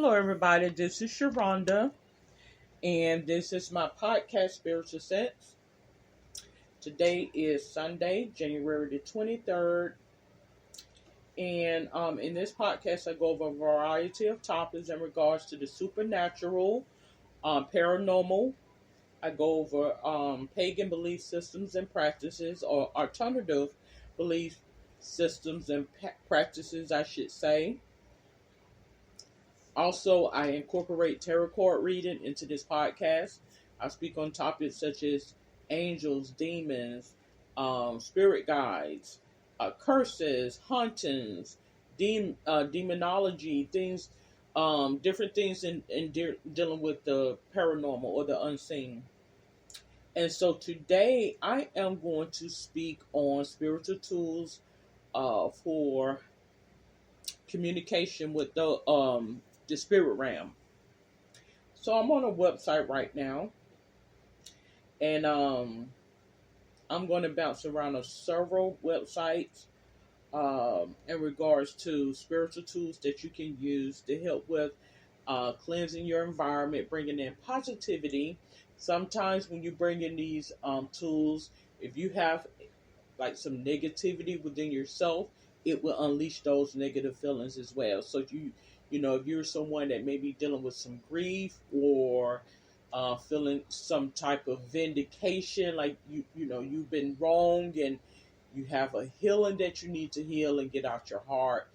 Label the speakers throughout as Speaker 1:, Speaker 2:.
Speaker 1: Hello, everybody. This is Sharonda, and this is my podcast, Spiritual Sense. Today is Sunday, January the 23rd, and in this podcast, I go over a variety of topics in regards to the supernatural, paranormal. I go over pagan belief systems and practices, or alternative belief systems and practices, I should say. Also, I incorporate tarot card reading into this podcast. I speak on topics such as angels, demons, spirit guides, curses, hauntings, demonology, things, different things dealing with the paranormal or the unseen. And so today I am going to speak on spiritual tools for communication with the spirit realm. So I'm on a website right now, and I'm going to bounce around on several websites in regards to spiritual tools that you can use to help with cleansing your environment, bringing in positivity. Sometimes when you bring in these tools, if you have like some negativity within yourself, it will unleash those negative feelings as well. So if you're someone that may be dealing with some grief or feeling some type of vindication, like you've been wrong and you have a healing that you need to heal and get out your heart,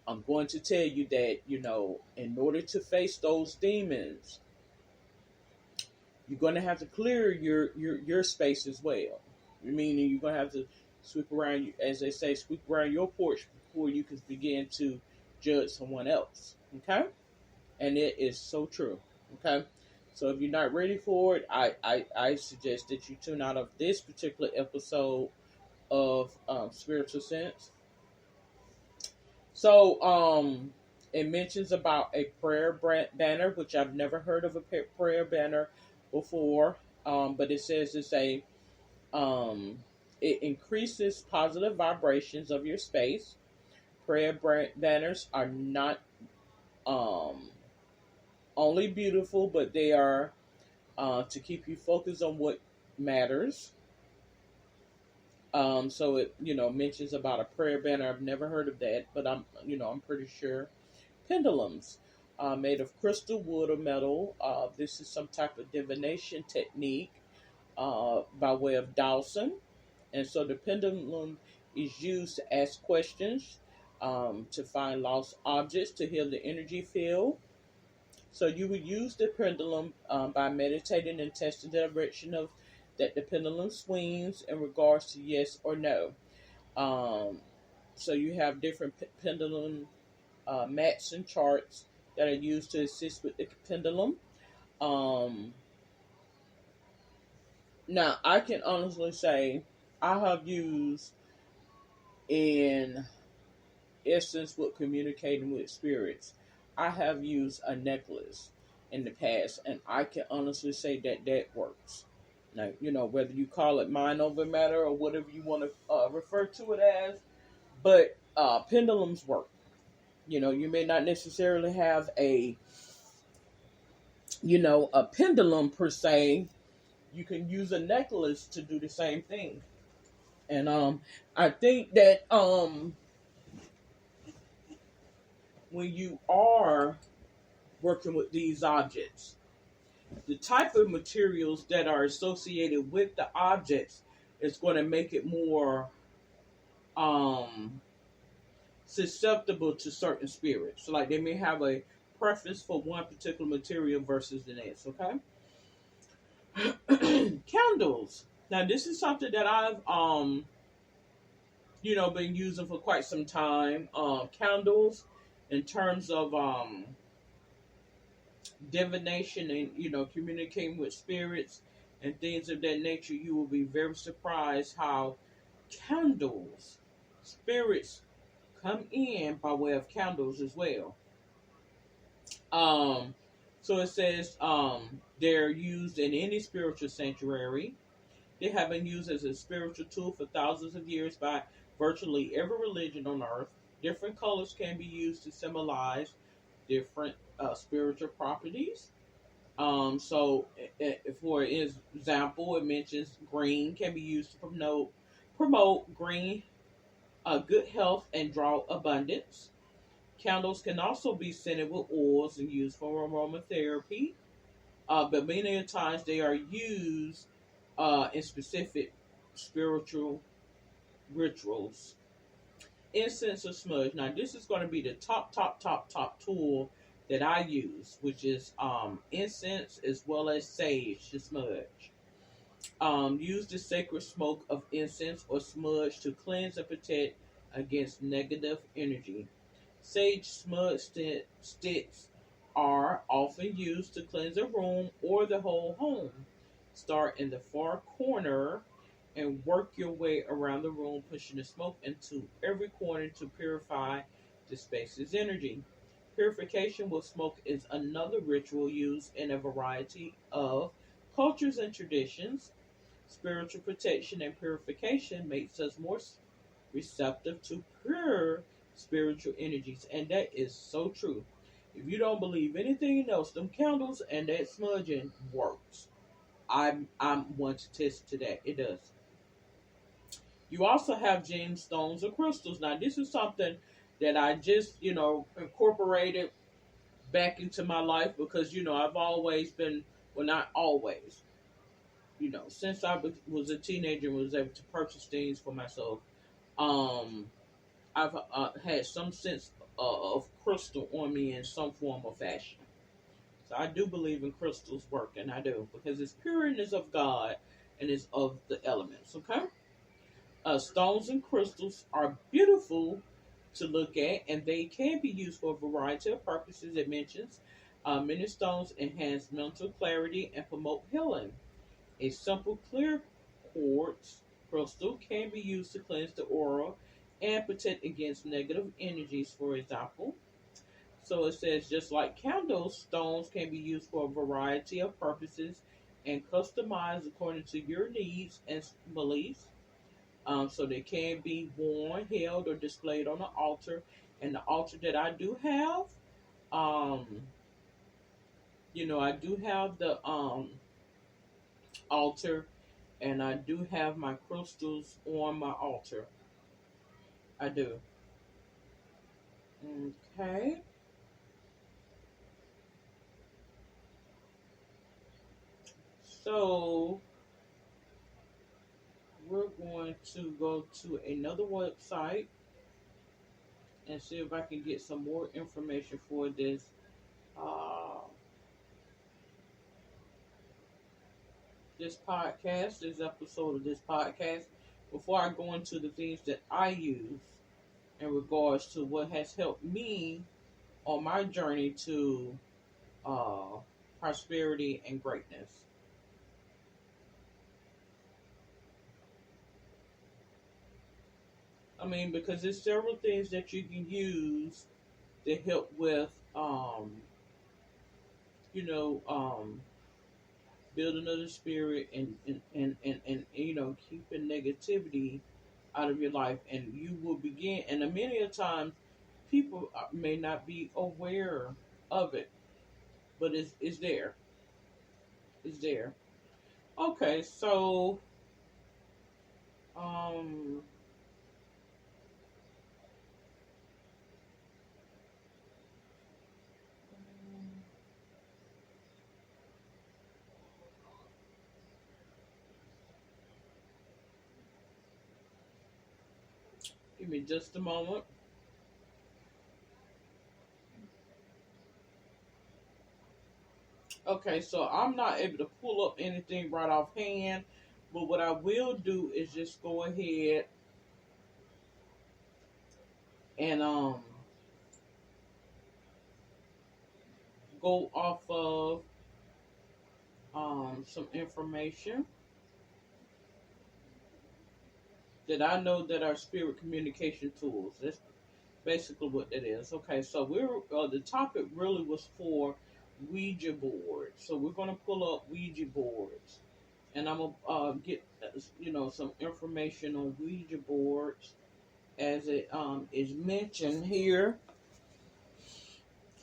Speaker 1: I'm going to tell you that in order to face those demons, you're going to have to clear your space as well. Meaning you're going to have to sweep around, as they say, sweep around your porch before you can begin to judge someone else. Okay? And it is so true. Okay? So if you're not ready for it, I suggest that you tune out of this particular episode of Spiritual Sense. So it mentions about a prayer banner, which I've never heard of a prayer banner before. But it says it increases positive vibrations of your space. Prayer banners are not only beautiful, but they are to keep you focused on what matters. So it mentions about a prayer banner. I've never heard of that, but I'm pretty sure. Pendulums made of crystal, wood, or metal. This is some type of divination technique by way of dowsing. And so the pendulum is used to ask questions, to find lost objects, to heal the energy field. So you would use the pendulum by meditating and testing the direction of that the pendulum swings in regards to yes or no. So you have different pendulum mats and charts that are used to assist with the pendulum. Now, I can honestly say I have used, in essence, with communicating with spirits, I have used a necklace in the past, and I can honestly say that works. Now, whether you call it mind over matter or whatever you want to refer to it as, but pendulums work. You may not necessarily have a pendulum per se. You can use a necklace to do the same thing. And I think that when you are working with these objects, the type of materials that are associated with the objects is going to make it more susceptible to certain spirits. So like they may have a preference for one particular material versus the next, okay? Candles. Now this is something that I've been using for quite some time. Candles in terms of divination and communicating with spirits and things of that nature, you will be very surprised how candles, spirits come in by way of candles as well. So it says they're used in any spiritual sanctuary. They have been used as a spiritual tool for thousands of years by virtually every religion on earth. Different colors can be used to symbolize different spiritual properties. For example, it mentions green can be used to promote green good health and draw abundance. Candles can also be scented with oils and used for aromatherapy, but many times they are used in specific spiritual rituals. Incense of Smudge. Now, this is going to be the top tool that I use, which is incense as well as sage to smudge. Use the sacred smoke of incense or smudge to cleanse and protect against negative energy. Sage smudge sticks are often used to cleanse a room or the whole home. Start in the far corner and work your way around the room, pushing the smoke into every corner to purify the space's energy. Purification with smoke is another ritual used in a variety of cultures and traditions. Spiritual protection and purification makes us more receptive to pure spiritual energies, and that is so true. If you don't believe anything else, them candles and that smudging works. I'm one to test to that. It does. You also have gemstones and crystals. Now, this is something that I just, incorporated back into my life because, I've always been, well, not always, since I was a teenager and was able to purchase things for myself, um, I've had some sense of crystal on me in some form or fashion. So I do believe in crystals working. I do because it's pure and it's of God and it's of the elements. Okay. Stones and crystals are beautiful to look at, and they can be used for a variety of purposes. It mentions many stones enhance mental clarity and promote healing. A simple clear quartz crystal can be used to cleanse the aura and protect against negative energies, for example. So it says, just like candles, stones can be used for a variety of purposes and customized according to your needs and beliefs. So they can be worn, held, or displayed on the altar. And the altar that I do have, um, I do have the altar, and I do have my crystals on my altar. I do. Okay. So we're going to go to another website and see if I can get some more information for uh, this podcast, this episode of this podcast. Before I go into the things that I use in regards to what has helped me on my journey to uh, prosperity and greatness. I mean, because there's several things that you can use to help with, you know, um, building of the spirit and keeping negativity out of your life. And you will begin, and many a times people may not be aware of it, but it's there. It's there. Okay, so, um, give me just a moment. Okay, so I'm not able to pull up anything right offhand, but what I will do is just go ahead and go off of some information that I know that are spirit communication tools. That's basically what that is. Okay, so the topic really was for Ouija boards. So we're gonna pull up Ouija boards, and I'm gonna get some information on Ouija boards as it is mentioned here.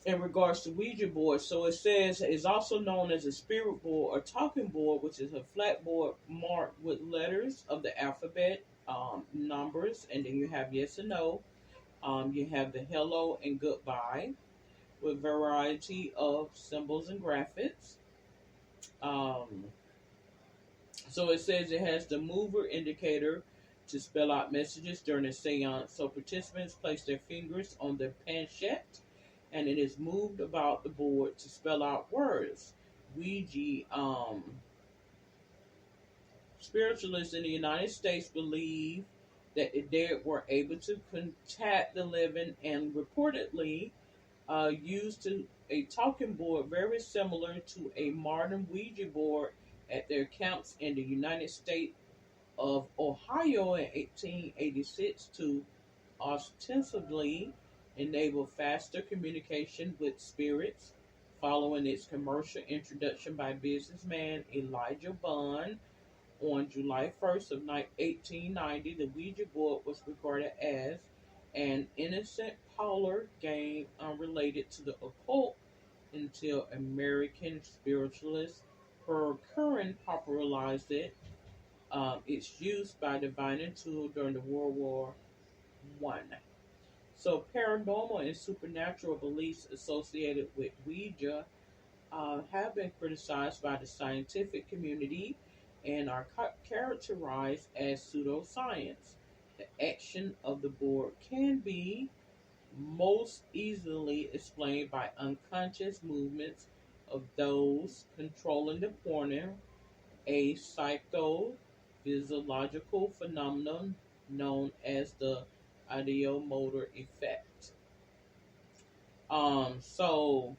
Speaker 1: in regards to Ouija board. So it says it's also known as a spirit board or talking board, which is a flat board marked with letters of the alphabet, numbers, and then you have yes and no. You have the hello and goodbye with variety of symbols and graphics. Um, so it says it has the mover indicator to spell out messages during a seance. So participants place their fingers on the planchette and it is moved about the board to spell out words. Ouija, spiritualists in the United States believe that the dead were able to contact the living and reportedly used a talking board very similar to a modern Ouija board at their camps in the United States of Ohio in 1886 to ostensibly enable faster communication with spirits. Following its commercial introduction by businessman Elijah Bond on July 1st of 1890, the Ouija board was regarded as an innocent parlor game unrelated to the occult until American spiritualist Herb Curran popularized it. Its use by divine tool during the World War One. So paranormal and supernatural beliefs associated with Ouija have been criticized by the scientific community and are characterized as pseudoscience. The action of the board can be most easily explained by unconscious movements of those controlling the pointer, a psychophysiological phenomenon known as the ideomotor effect. So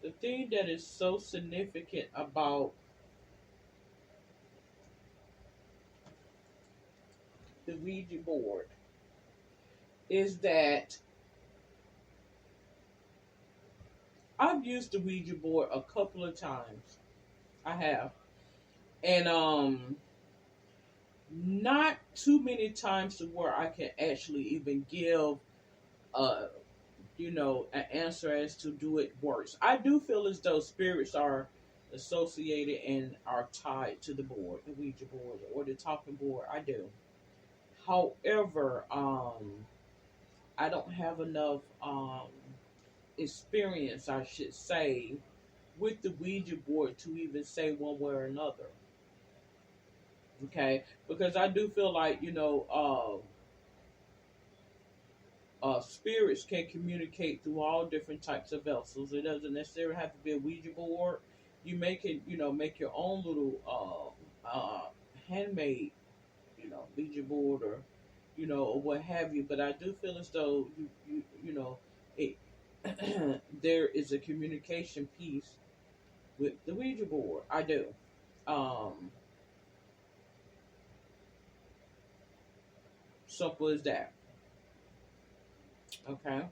Speaker 1: the thing that is so significant about the Ouija board is that I've used the Ouija board a couple of times. I have. And not too many times to where I can actually even give uh an answer as to do it works. I do feel as though spirits are associated and are tied to the board, the Ouija board or the talking board. I do. However, I don't have enough experience, I should say, with the Ouija board to even say one way or another. Okay, because I do feel like spirits can communicate through all different types of vessels. It doesn't necessarily have to be a Ouija board. You make it, make your own little handmade, Ouija board or what have you. But I do feel as though it there is a communication piece with the Ouija board. I do. Um, Simple as that. Okay.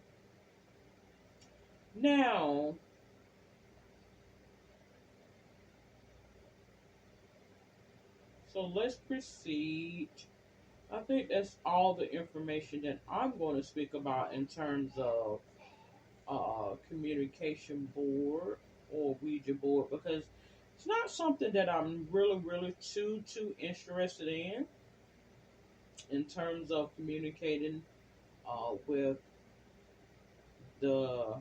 Speaker 1: Now, so let's proceed. I think that's all the information that I'm going to speak about in terms of communication board or Ouija board because it's not something that I'm really too interested in terms of communicating with the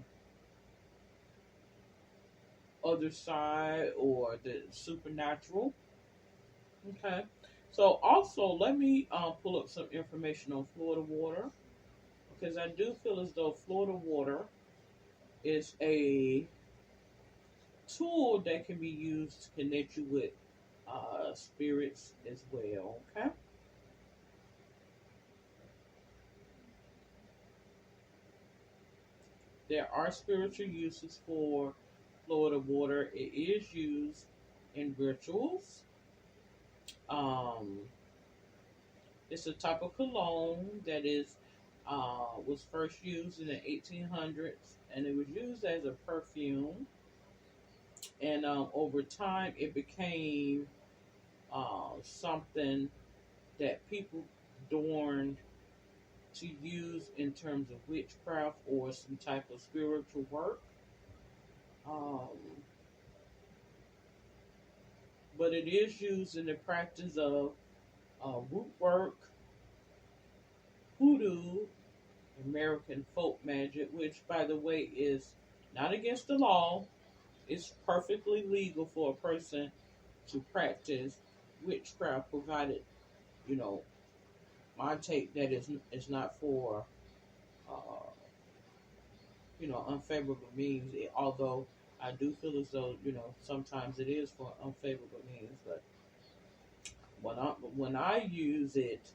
Speaker 1: other side or the supernatural. Okay. So also let me pull up some information on Florida water because I do feel as though Florida water is a tool that can be used to connect you with spirits as well. Okay. There are spiritual uses for Florida water. It is used in rituals. Um, it's a type of cologne that was first used in the 1800s, and it was used as a perfume. And over time, it became something that people adorned to use in terms of witchcraft or some type of spiritual work. Um, but it is used in the practice of root work, hoodoo, American folk magic, which, by the way, is not against the law. It's perfectly legal for a person to practice witchcraft, provided, you know, my take that is not for, uh, unfavorable means. Although I do feel as though, sometimes it is for unfavorable means. But when I use it,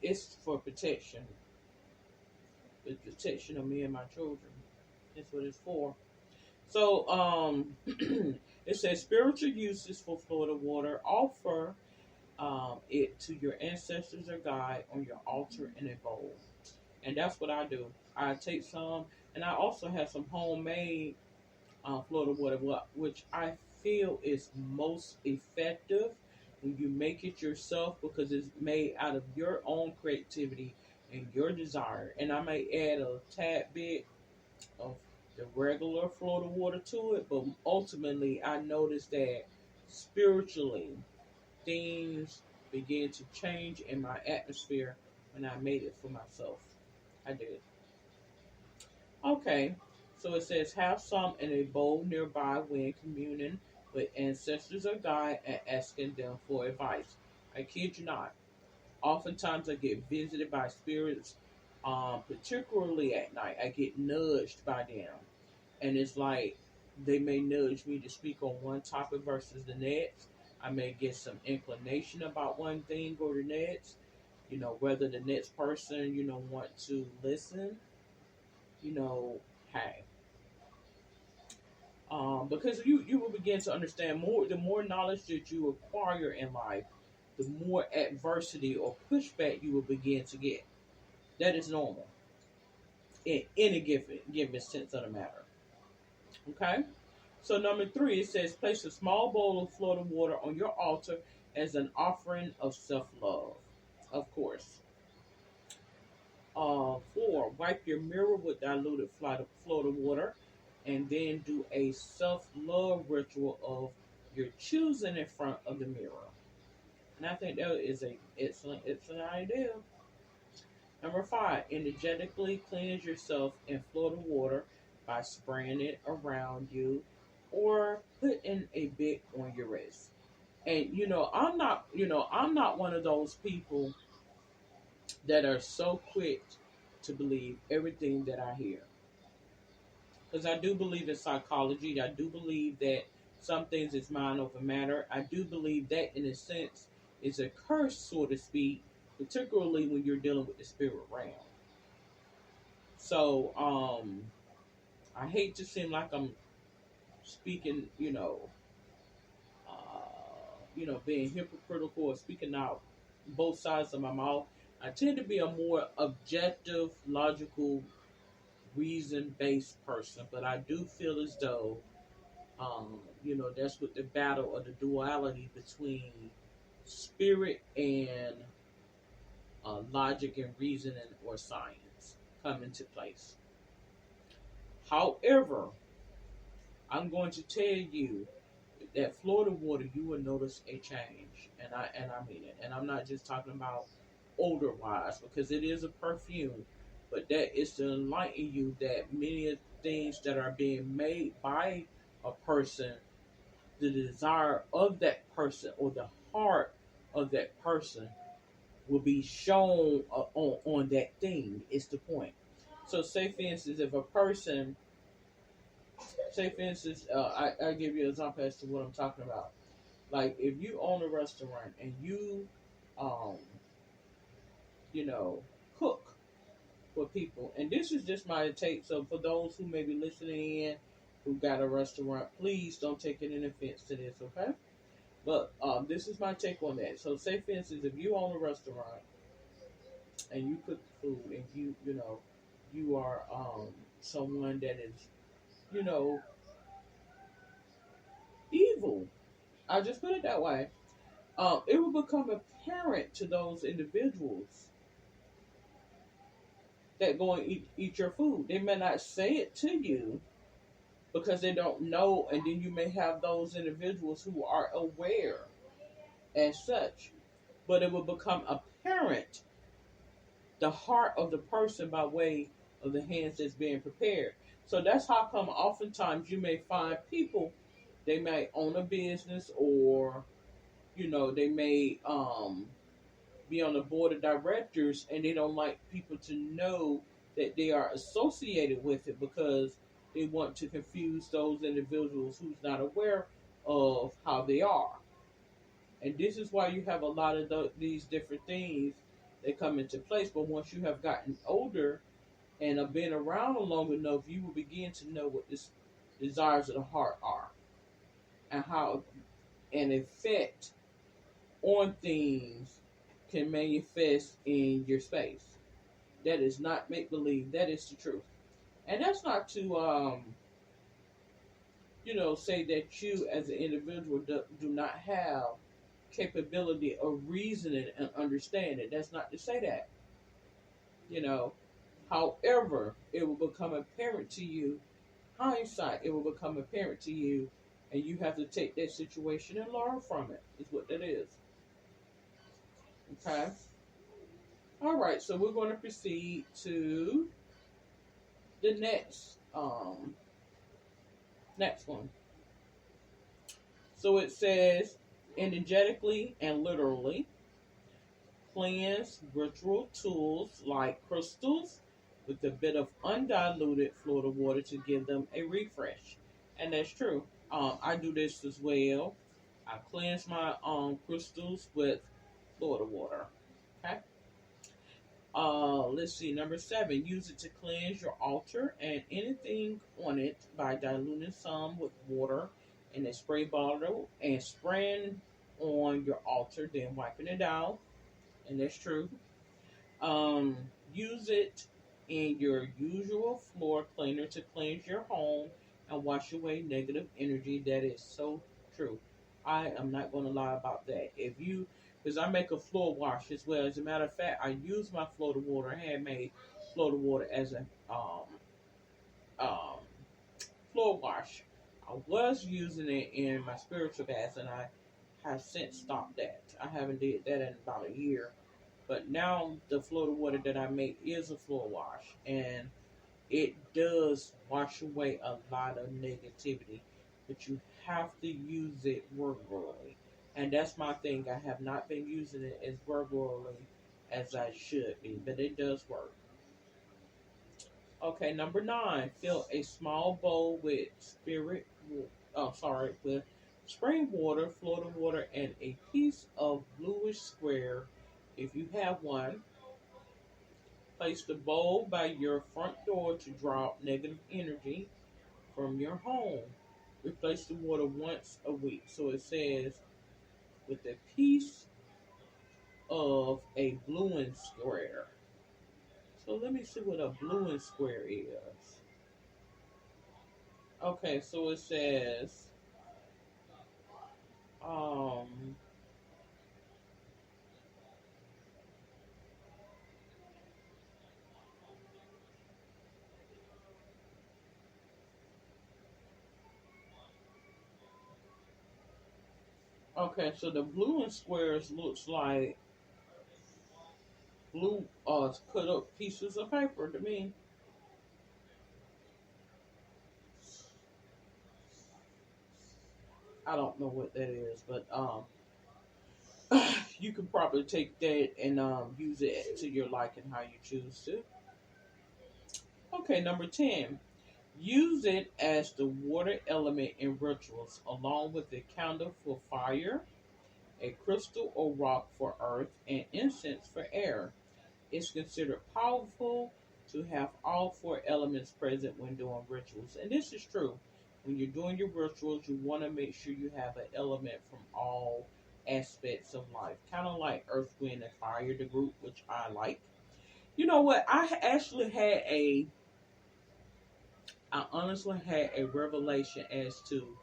Speaker 1: it's for protection. It's protection of me and my children. That's what it's for. So, it says spiritual uses for Florida water. Offer it to your ancestors or guide on your altar in a bowl. And that's what I do. I take some, and I also have some homemade Florida water, which I feel is most effective when you make it yourself, because it's made out of your own creativity and your desire. And I may add a tad bit of the regular Florida water to it, but ultimately I noticed that spiritually things began to change in my atmosphere when I made it for myself. I did. Okay, so it says have some in a bowl nearby when communing with ancestors or guide and asking them for advice. I kid you not. Oftentimes I get visited by spirits, particularly at night. I get nudged by them. And it's like they may nudge me to speak on one topic versus the next. I may get some inclination about one thing or the next. Whether the next person, want to listen, hey. Because you will begin to understand more. The more knowledge that you acquire in life, the more adversity or pushback you will begin to get. That is normal in any given sense of the matter. Okay? So number 3, it says place a small bowl of Florida water on your altar as an offering of self-love. Of course. 4, wipe your mirror with diluted Florida water, and then do a self-love ritual of your choosing in front of the mirror. And I think that is it's an idea. Number 5, energetically cleanse yourself in Florida water by spraying it around you or putting a bit on your wrist. And I'm not one of those people that are so quick to believe everything that I hear. Because I do believe in psychology. I do believe that some things is mind over matter. I do believe that in a sense is a curse, so to speak, particularly when you're dealing with the spirit realm. So, I hate to seem like I'm speaking, being hypocritical or speaking out both sides of my mouth. I tend to be a more objective, logical, reason-based person, but I do feel as though, that's what the battle or the duality between spirit and logic and reasoning or science come into place. However, I'm going to tell you that Florida water, you will notice a change, and I mean it. And I'm not just talking about odor wise, because it is a perfume, but that is to enlighten you that many of the things that are being made by a person, the desire of that person or the heart of that person will be shown on that thing. Is the point. So, say for instance, if a person, I give you an example as to what I'm talking about. Like, if you own a restaurant and you, um, cook for people, and this is just my take. So, for those who may be listening in, who got a restaurant, please don't take any offense to this, okay? But this is my take on that. So, say for instance, if you own a restaurant and you cook food, and you are someone that is, you know, evil. I just put it that way. It will become apparent to those individuals that go and eat your food. They may not say it to you because they don't know, and then you may have those individuals who are aware as such, but it will become apparent the heart of the person by way of the hands that's being prepared. So that's how come oftentimes you may find people, they may own a business, or they may be on the board of directors, and they don't like people to know that they are associated with it because they want to confuse those individuals who's not aware of how they are. And this is why you have a lot of these different things that come into place. But once you have gotten older and have been around long enough, you will begin to know what the desires of the heart are, and how an effect on things can manifest in your space. That is not make believe. That is the truth. And that's not to say that you as an individual do not have capability of reasoning and understanding. That's not to say that. However, it will become apparent to you, hindsight, it will become apparent to you, and you have to take that situation and learn from it, is what that is. Okay? All right, so we're going to proceed to the next one. So it says, energetically and literally, cleanse ritual tools like crystals with a bit of undiluted Florida water to give them a refresh. And that's true. I do this as well. I cleanse my crystals with Florida water. Okay. Let's see. Number 7, use it to cleanse your altar and anything on it by diluting some with water in a spray bottle and spraying on your altar, then wiping it out. And that's true. Use it in your usual floor cleaner to cleanse your home and wash away negative energy. That is so true. I am not going to lie about that. Because I make a floor wash as well. As a matter of fact, I use my Florida water, handmade Florida water, as a um, floor wash. I was using it in my spiritual baths, and I have since stopped that. I haven't did that in about a year. But now the Florida water that I make is a floor wash, and it does wash away a lot of negativity. But you have to use it regularly. And that's my thing. I have not been using it as regularly as I should be, but it does work. Okay, number 9, fill a small bowl with with spring water, Florida water, and a piece of bluish square, if you have one. Place the bowl by your front door to draw out negative energy from your home. Replace the water once a week. So it says, with a piece of a blue square. So let me see what a blue square is. Okay, so it says, okay, so the blue squares looks like blue cut up pieces of paper to me. I don't know what that is, but you can probably take that and use it to your liking how you choose to. Okay, number 10. Use it as the water element in rituals, along with a candle for fire, a crystal or rock for earth, and incense for air. It's considered powerful to have all 4 elements present when doing rituals. And this is true. When you're doing your rituals, you want to make sure you have an element from all aspects of life. Kind of like earth, wind, and fire, the group, which I like. You know what? I honestly had a revelation as to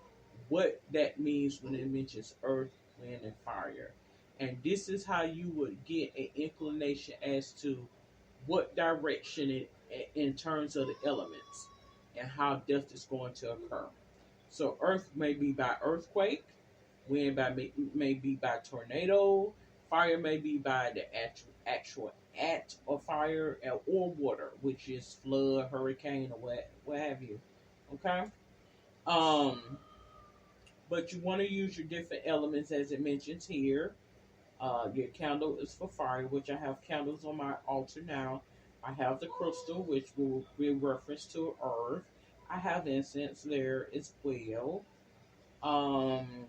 Speaker 1: what that means when it mentions earth, wind, and fire. And this is how you would get an inclination as to what direction in terms of the elements and how death is going to occur. So earth may be by earthquake, wind may be by tornado, fire may be by the actual act of fire, or water, which is flood, hurricane, or what have you. Okay. Um, but you want to use your different elements as it mentions here. Your candle is for fire, which I have candles on my altar now. I have the crystal, which will be reference to earth. I have incense there as well. Um,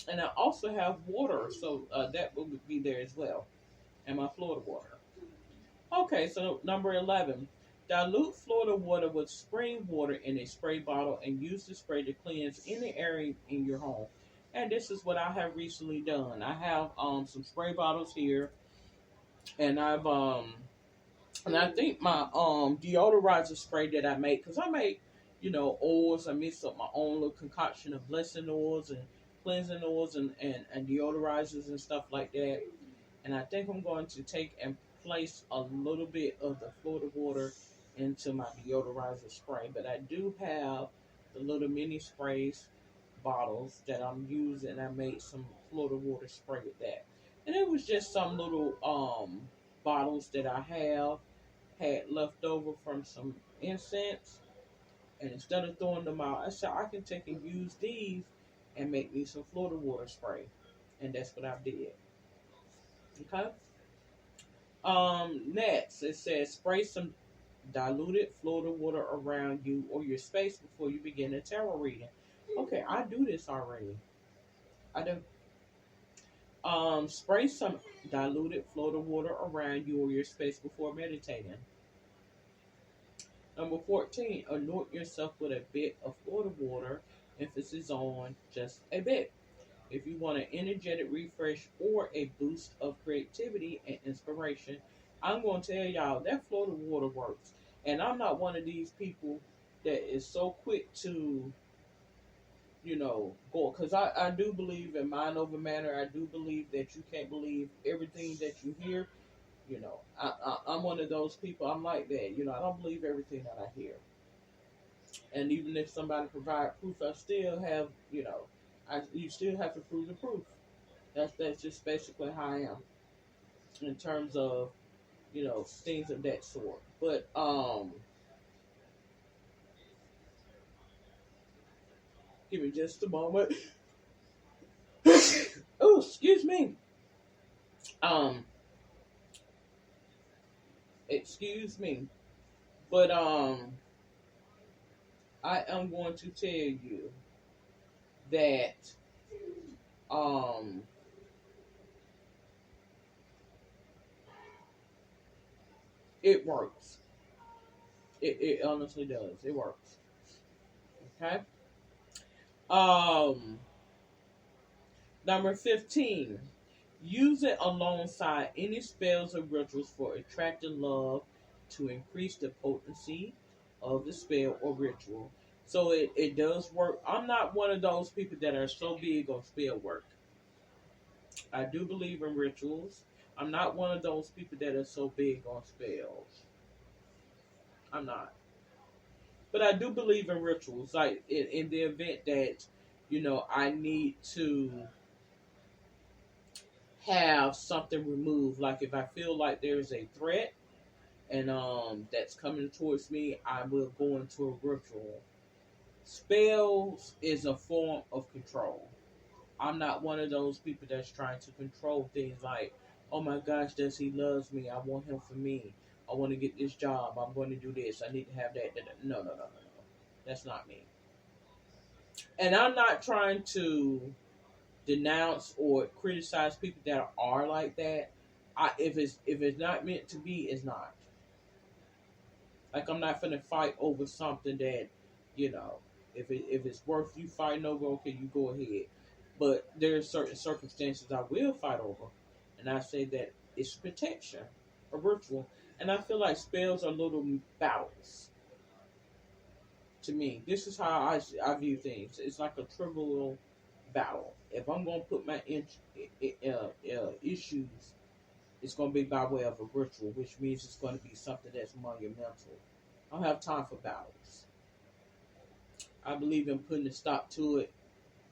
Speaker 1: and I also have water, so that will be there as well. And my Florida water. Okay, so number 11. Dilute Florida water with spring water in a spray bottle and use the spray to cleanse any area in your home. And this is what I have recently done. I have some spray bottles here, and I think my deodorizer spray that I make, because I make, oils. I mix up my own little concoction of blessing oils and cleansing oils and deodorizers and stuff like that. And I think I'm going to take and place a little bit of the Florida water into my deodorizer spray. But I do have the little mini sprays bottles that I'm using. I made some Florida water spray with that. And it was just some little bottles that I had left over from some incense. And instead of throwing them out, I said I can take and use these and make me some Florida water spray. And that's what I did. Okay. Next, it says spray some diluted Florida water around you or your space before you begin a tarot reading. Okay, I do this already. I do. Spray some diluted Florida water around you or your space before meditating. Number 14, anoint yourself with a bit of Florida water. Emphasis on just a bit. If you want an energetic refresh or a boost of creativity and inspiration, I'm going to tell y'all that Florida water works. And I'm not one of these people that is so quick to, go. Because I do believe in mind over matter. I do believe that you can't believe everything that you hear. I'm one of those people. I'm like that. I don't believe everything that I hear. And even if somebody provides proof, I still have, you still have to prove the proof. That's just basically how I am in terms of, things of that sort. But give me just a moment. Oh, excuse me. Excuse me. But I am going to tell you that it works. It honestly does. It works. Okay. Number 15. Use it alongside any spells or rituals for attracting love to increase the potency of the spell or ritual. So it does work. I'm not one of those people that are so big on spell work. I do believe in rituals. I'm not one of those people that are so big on spells. I'm not. But I do believe in rituals. Like in the event that, I need to have something removed. Like if I feel like there's a threat and that's coming towards me, I will go into a ritual. Spells is a form of control. I'm not one of those people that's trying to control things like, oh my gosh, does he loves me? I want him for me. I want to get this job. I'm going to do this. I need to have that. No. That's not me. And I'm not trying to denounce or criticize people that are like that. If it's not meant to be, it's not. Like I'm not finna fight over something that, if it's worth you fighting over, okay, you go ahead. But there are certain circumstances I will fight over, and I say that it's protection, a ritual, and I feel like spells are little battles. To me, this is how I view things. It's like a trivial battle. If I'm going to put my issues it's going to be by way of a ritual, which means it's going to be something that's monumental. I don't have time for battles. I believe in putting a stop to it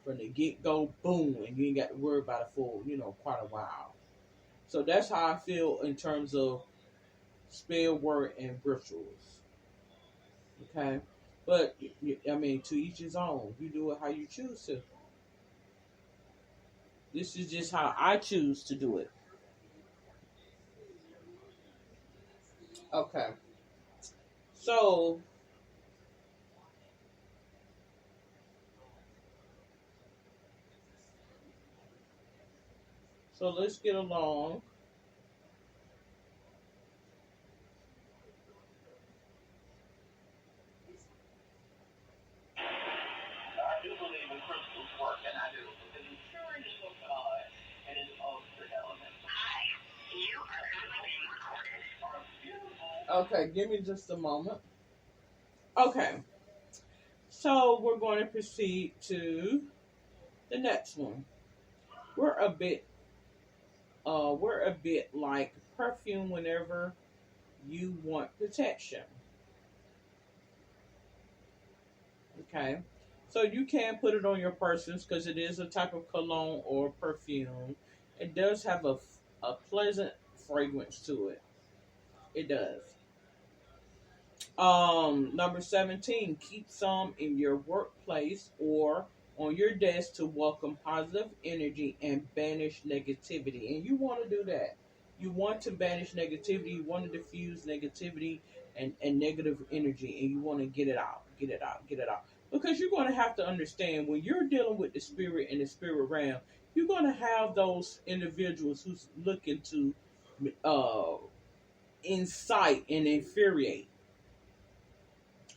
Speaker 1: from the get-go, boom, and you ain't got to worry about it for, quite a while. So that's how I feel in terms of spell work and rituals. Okay? But, I mean, to each his own. You do it how you choose to. This is just how I choose to do it. Okay. So let's get along.
Speaker 2: I do believe in crystals work, and I do. The purity of God and His ultimate element. Hi, you are currently being recorded.
Speaker 1: Okay, give me just a moment. Okay. So we're going to proceed to the next one. We're a bit like perfume whenever you want protection. Okay. So you can put it on your persons because it is a type of cologne or perfume. It does have a pleasant fragrance to it. It does. Number 17, keep some in your workplace or on your desk to welcome positive energy and banish negativity. And you want to do that. You want to banish negativity. You want to diffuse negativity and negative energy. And you want to get it out. Get it out. Get it out. Because you're going to have to understand when you're dealing with the spirit and the spirit realm, you're going to have those individuals who's looking to incite and infuriate.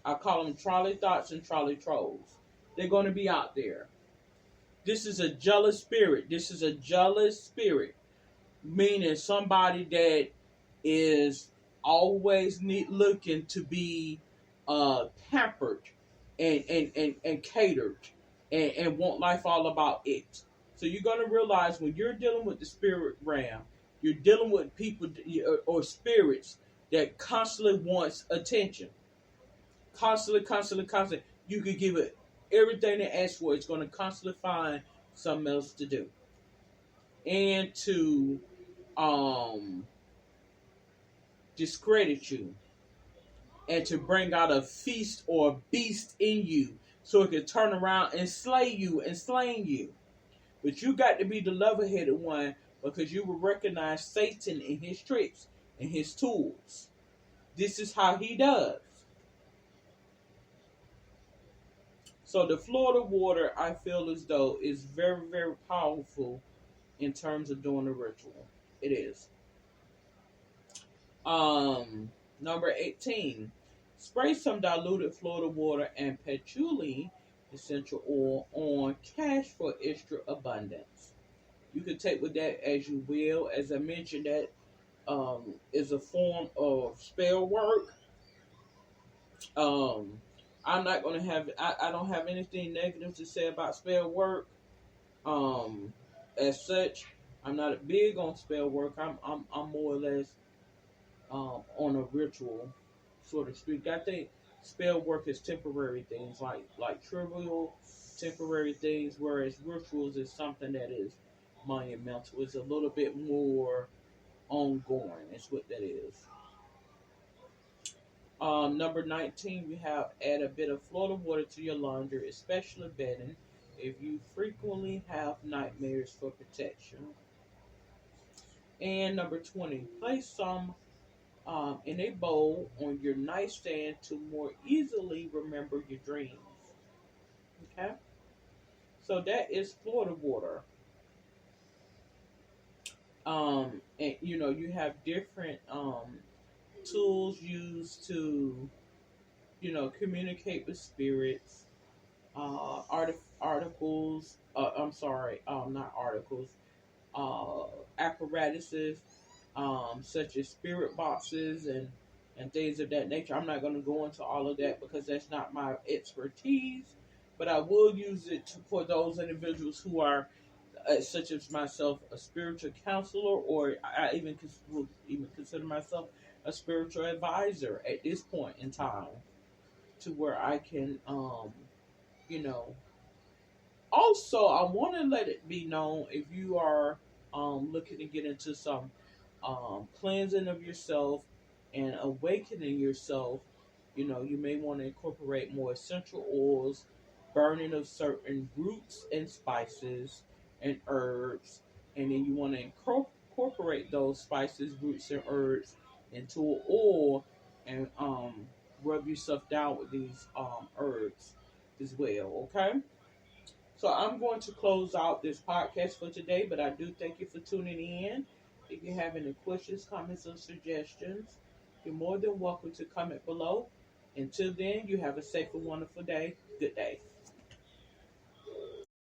Speaker 1: I call them trolley thoughts and trolley trolls. They're going to be out there. This is a jealous spirit. This is a jealous spirit, meaning somebody that is always looking to be pampered and catered and want life all about it. So you're going to realize when you're dealing with the spirit realm, you're dealing with people or spirits that constantly wants attention. Constantly. You could give it everything they ask for. It's going to constantly find something else to do. And to discredit you. And to bring out a feast or a beast in you. So it can turn around and slay you and slain you. But you got to be the level-headed one because you will recognize Satan and his tricks and his tools. This is how he does. So the Florida water, I feel as though, is very, very powerful in terms of doing the ritual. It is. Number 18. Spray some diluted Florida water and patchouli essential oil on cash for extra abundance. You can take with that as you will. As I mentioned, that is a form of spell work. I'm not going to have, I don't have anything negative to say about spell work. As such, I'm not big on spell work. I'm more or less on a ritual, so to speak. I think spell work is temporary things, like trivial temporary things, whereas rituals is something that is monumental. It's a little bit more ongoing. That's what that is. Number 19, we have add a bit of Florida water to your laundry, especially bedding, if you frequently have nightmares for protection. And number 20, place some in a bowl on your nightstand to more easily remember your dreams. Okay? So that is Florida water. And you have different tools used to, communicate with spirits, articles, not articles, apparatuses, such as spirit boxes and things of that nature. I'm not going to go into all of that because that's not my expertise, but I will use it for those individuals who are such as myself, a spiritual counselor, or I even would even consider myself a spiritual advisor at this point in time, to where I can, you know. Also, I want to let it be known, if you are looking to get into some cleansing of yourself and awakening yourself, you may want to incorporate more essential oils, burning of certain roots and spices and herbs, and then you want to incorporate those spices, roots, and herbs into an oil, and rub yourself down with these herbs as well. Okay. So I'm going to close out this podcast for today, but I do thank you for tuning in. If you have any questions, comments, or suggestions, you're more than welcome to comment below. Until then, you have a safe and wonderful day. Good day.